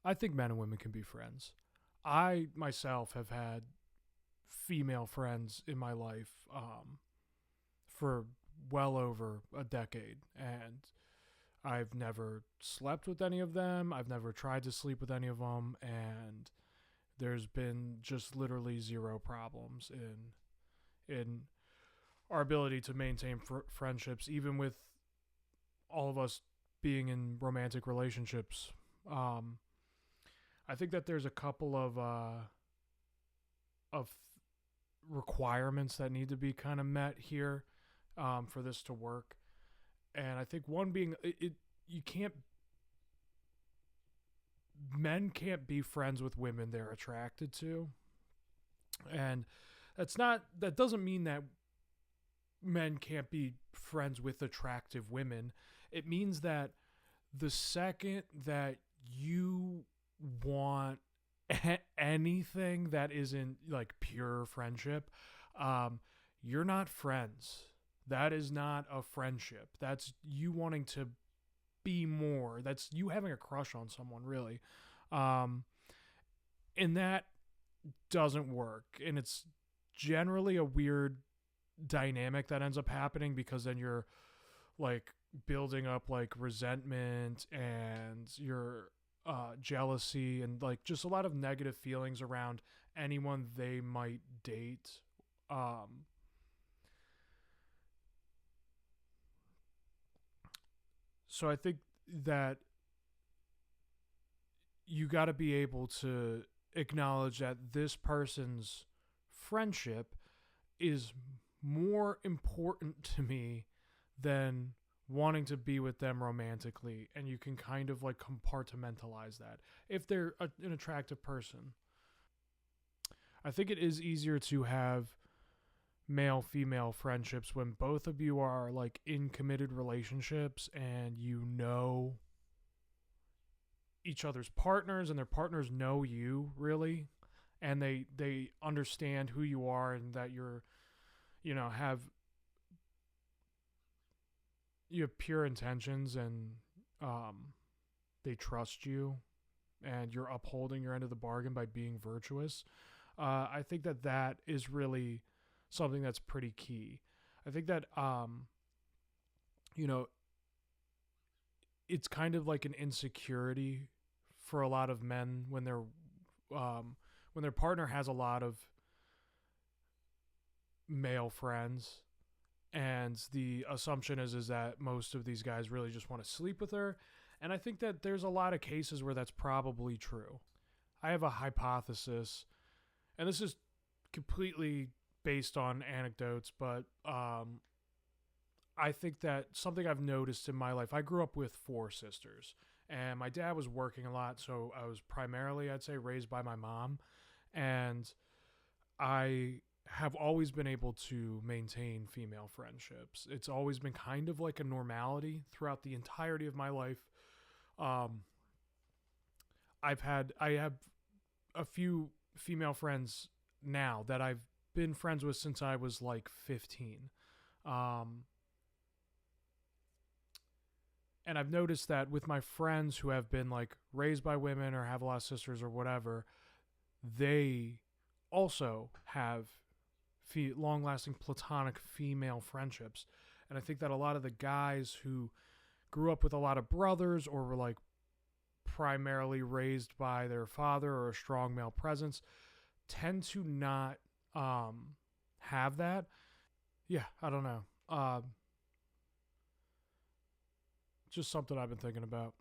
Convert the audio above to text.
I think men and women can be friends. I myself have had female friends in my life for well over a decade, and I've never slept with any of them. I've never tried to sleep with any of them, and there's been just literally zero problems in our ability to maintain friendships, even with all of us being in romantic relationships. Um, I think that there's a couple of requirements that need to be kind of met here for this to work, and I think one being it you can't men can't be friends with women they're attracted to, and that doesn't mean that men can't be friends with attractive women. It means that the second that you want anything that isn't like pure friendship, um, you're not friends. That is not a friendship. That's you wanting to be more. That's you having a crush on someone, really. Um, and that doesn't work. And it's generally a weird dynamic that ends up happening because then you're like building up like resentment and your jealousy and like just a lot of negative feelings around anyone they might date. Um, so I think that you got to be able to acknowledge that this person's friendship is more important to me than wanting to be with them romantically, and you can kind of like compartmentalize that if they're an attractive person. I think it is easier to have male female friendships when both of you are like in committed relationships and you know each other's partners and their partners know you really, and they understand who you are and that you're, have you have pure intentions, and um they trust you and you're upholding your end of the bargain by being virtuous. I think that that is really something that's pretty key. I think that you know it's kind of like an insecurity for a lot of men um, when their partner has a lot of male friends, and the assumption is that most of these guys really just want to sleep with her. And I think that there's a lot of cases where that's probably true. I have a hypothesis, and this is completely based on anecdotes, but I think that something I've noticed in my life, I grew up with four sisters, and my dad was working a lot, so I was primarily, I'd say, raised by my mom. And I have always been able to maintain female friendships. It's always been kind of like a normality throughout the entirety of my life. Um, I have a few female friends now that I've been friends with since I was like 15. Um, and I've noticed that with my friends who have been like raised by women or have a lot of sisters or whatever, they also have long lasting platonic female friendships. And I think that a lot of the guys who grew up with a lot of brothers or were like primarily raised by their father or a strong male presence tend to not have that. Yeah, I don't know. Just something I've been thinking about.